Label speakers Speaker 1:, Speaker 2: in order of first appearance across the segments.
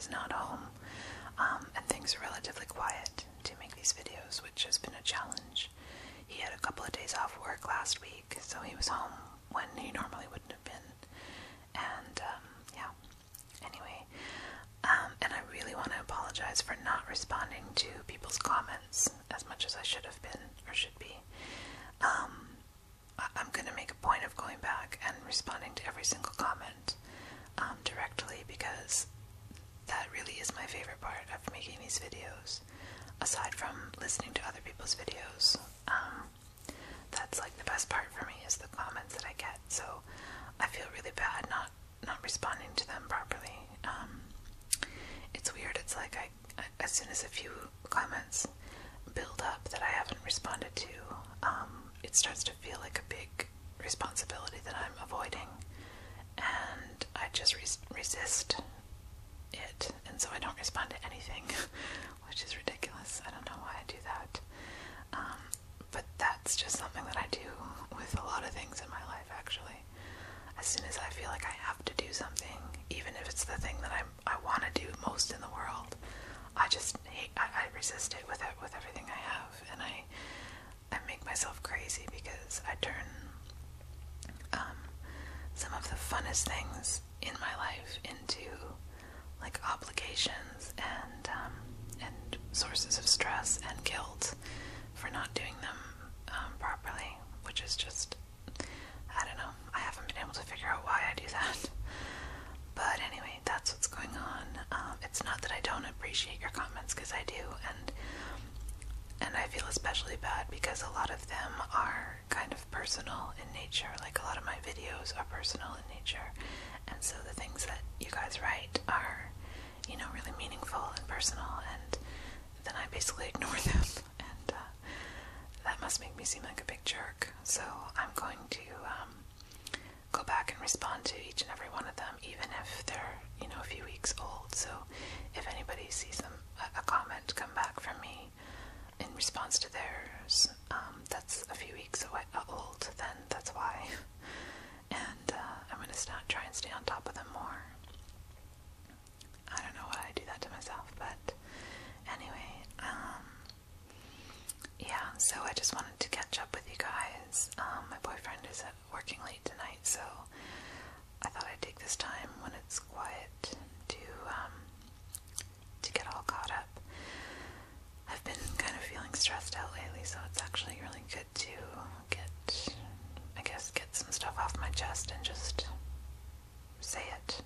Speaker 1: is not home, and things are relatively quiet to make these videos, which has been a challenge. He had a couple of days off work last week, so he was home when he normally wouldn't have been. And yeah, anyway, and I really want to apologize for not responding to people's comments as much as I should have been, or should be. I'm going to make a point of going back and responding to every single comment directly, because that really is my favorite part of making these videos, aside from listening to other people's videos. That's like the best part for me, is the comments that I get, so I feel really bad not responding to them properly. It's weird, it's like as soon as a few comments build up that I haven't responded to, it starts to feel like a big responsibility that I'm avoiding, and I just resist it, and so I don't respond to anything, which is ridiculous. I don't know why I do that, but that's just something that I do with a lot of things in my life, actually. As soon as I feel like I have to do something, even if it's the thing that I want to do most in the world, I just I resist it with everything I have, and I make myself crazy, because I turn some of the funnest things in my life into like obligations and sources of stress and guilt for not doing them properly, which is just, I don't know, I haven't been able to figure out why I do that. But anyway, that's what's going on. It's not that I don't appreciate your comments, because I do, and I feel especially bad because a lot of them are kind of personal in nature. Like, a lot of my videos are personal in nature, and so the things that you guys write are, you know, really meaningful and personal, and then I basically ignore them, and that must make me seem like a big jerk. So I'm going to go back and respond to each and every one of them, even if they're, you know, a few weeks old. So if anybody sees them, a comment come back from me in response to theirs, that's a few weeks old, then that's why. And I'm going to try and stay on top of them more. I don't know why I do that to myself, but anyway, yeah, so I just wanted to catch up with you guys. My boyfriend is working late tonight, so I thought I'd take this time when it's quiet to get all caught up. I've been kind of feeling stressed out lately, so it's actually really good to get some stuff off my chest and just say it,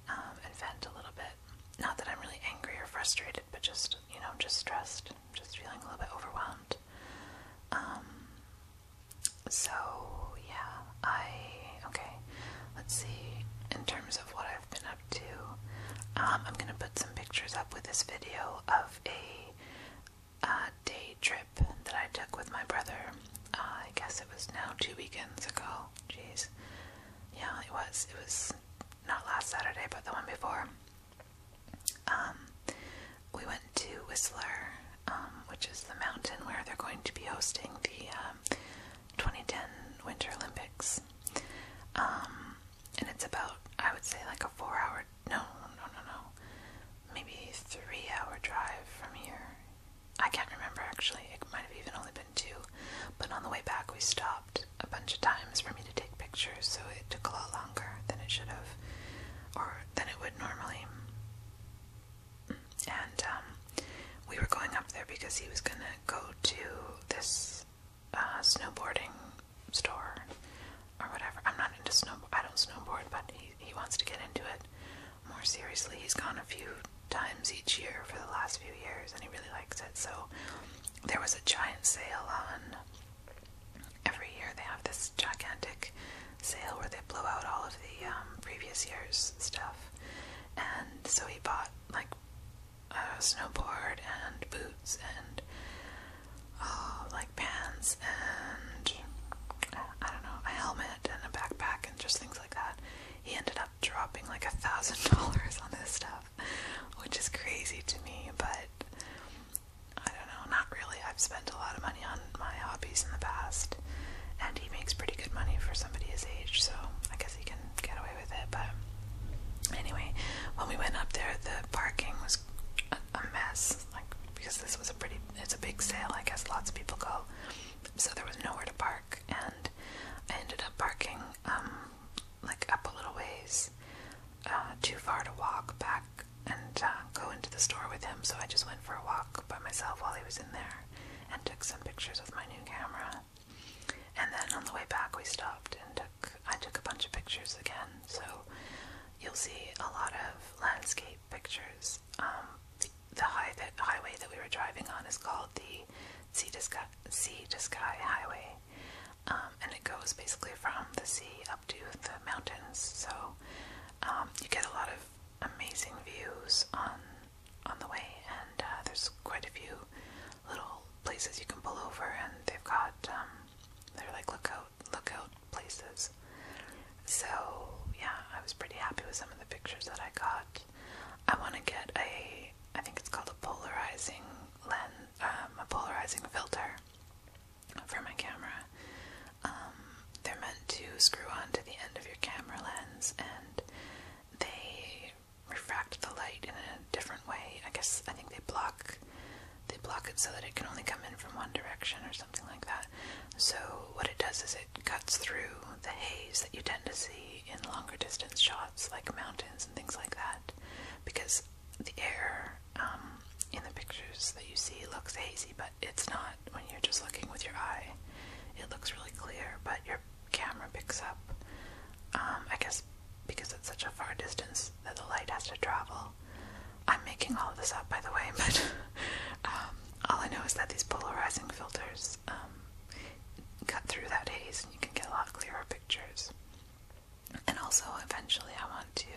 Speaker 1: and vent a little bit. Not that I'm really angry or frustrated, but just, you know, just stressed, just feeling a little bit overwhelmed. So yeah, okay, let's see, in terms of what I've been up to, I'm gonna put some pictures up with this video of a day trip that I took with my brother. I guess it was now 2 weekends ago. Jeez. Yeah, it was not last Saturday, but the one before. We went to Whistler, which is the mountain where they're going to be hosting the 2010 Winter Olympics. And it's about, I would say, like a 4-hour, no, maybe 3-hour drive from here. I can't remember, actually. It might have even only been 2. But on the way back, we stopped a bunch of times for me to take pictures, so it took a lot longer than it should have, or than it would normally. And we were going up there because he was gonna go to this snowboarding store or whatever. I'm not into I don't snowboard, but he wants to get into it more seriously. He's gone a few times each year for the last few years, and he really likes it. So there was a giant sale on. Every year they have this gigantic sale where they blow out all of the previous year's stuff, and so he bought like a snowboard and boots and like pants and I don't know, a helmet and a backpack and just things like that. He ended up dropping like $1,000 on this stuff, which is crazy to me, but I don't know, not really. I've spent a lot of money on my hobbies in the past, and he makes pretty good money for somebody his age, so I guess he can get away with it. But anyway, car to walk back and go into the store with him, so I just went for a walk by myself while he was in there and took some pictures with my new camera. And then on the way back we stopped and I took a bunch of pictures again, so you'll see a lot of landscape pictures. The highway that we were driving on is called the Sea to Sky Highway, and it goes basically from the sea up to the mountains, so you get a lot of amazing views on the way, and there's quite a few little places you can pull over, and they've got they're like lookout places. So yeah, I was pretty happy with some of the pictures that I got. I want to get I think it's called a polarizing filter for my camera. They're meant to screw on to the end of your camera lens, and they refract the light in a different way. I think they block it so that it can only come in from one direction or something like that. So what it does is it cuts through the haze that you tend to see in longer distance shots like mountains and things like that, because the air in the pictures that you see looks hazy, but it's not when you're just looking with your eye. It looks really clear, but your camera picks up, I guess because it's such a far distance that the light has to travel. I'm making all of this up, by the way, but all I know is that these polarizing filters cut through that haze and you can get a lot clearer pictures. And also, eventually I want to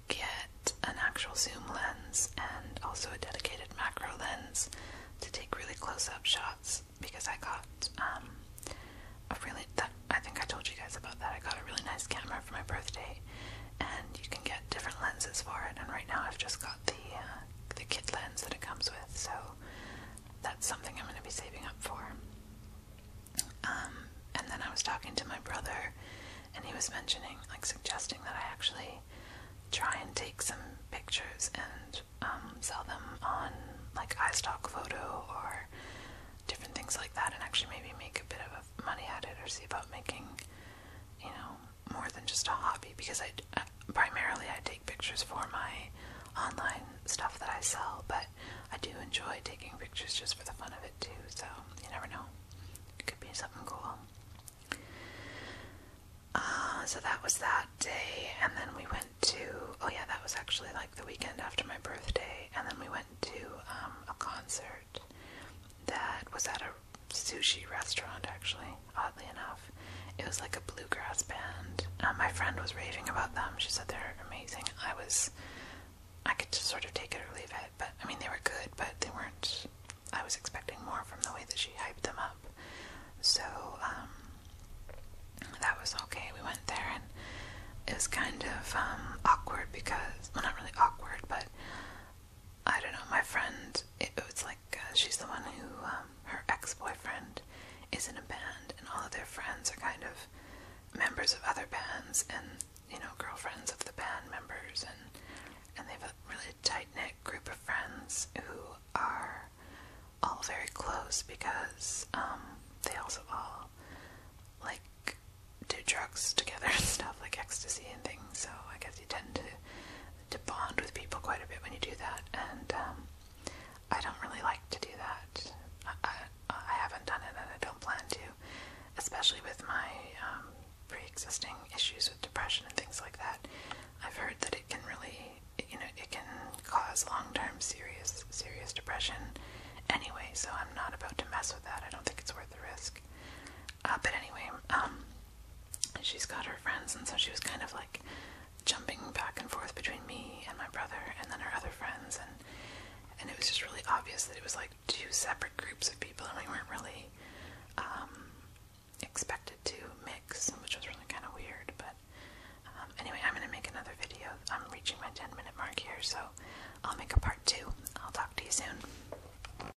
Speaker 1: get an actual zoom lens and also a dedicated macro lens to take really close-up shots, because I got I think I told you guys about that. I got a really nice camera for my birthday, and you can get different lenses for it, and right now I've just got the kit lens that it comes with, so that's something I'm going to be saving up for. And then I was talking to my brother, and he was mentioning, suggesting that I actually try and take some pictures and sell them on iStock Photo or different things like that, and actually maybe make a bit of money at it, or see about making, more than just a hobby, because primarily I take pictures for my online stuff that I sell, but I do enjoy taking pictures just for the fun of it too, so you never know. It could be something cool. So that was that day, and then we went to, that was actually the weekend after my birthday, and then we went to a concert that was at a sushi restaurant, actually, oddly enough. It was like a bluegrass band. My friend was raving about them. She said they're amazing. I could just sort of take it or leave it, but they were good, but they weren't, I was expecting more from the way that she hyped them up. So, that was okay. We went there, and it was kind of awkward because, well, not really awkward, but I don't know, my friend, it was she's the one who, her ex-boyfriend is in a band, and all of their friends are kind of members of other bands, and, girlfriends of the band members, and they have a really tight-knit group of friends who are all very close because, they also all, do drugs together and stuff, like ecstasy and things, so I guess you tend to bond with people quite a bit when you do that, and I don't really like to do that. I haven't done it, and I don't plan to, especially with my pre-existing issues with depression and things like that. I've heard that it can really, it can cause long-term serious depression anyway, so I'm not about to mess with that. I don't think it's worth the risk. But anyway, she's got her friends, and so she was kind of jumping back and forth between me and my brother and then her other friends, and it was just really obvious that it was two separate groups of people, and we weren't really expected to mix, which was really kind of weird. But anyway, I'm going to make another video. I'm reaching my 10-minute mark here, so I'll make a part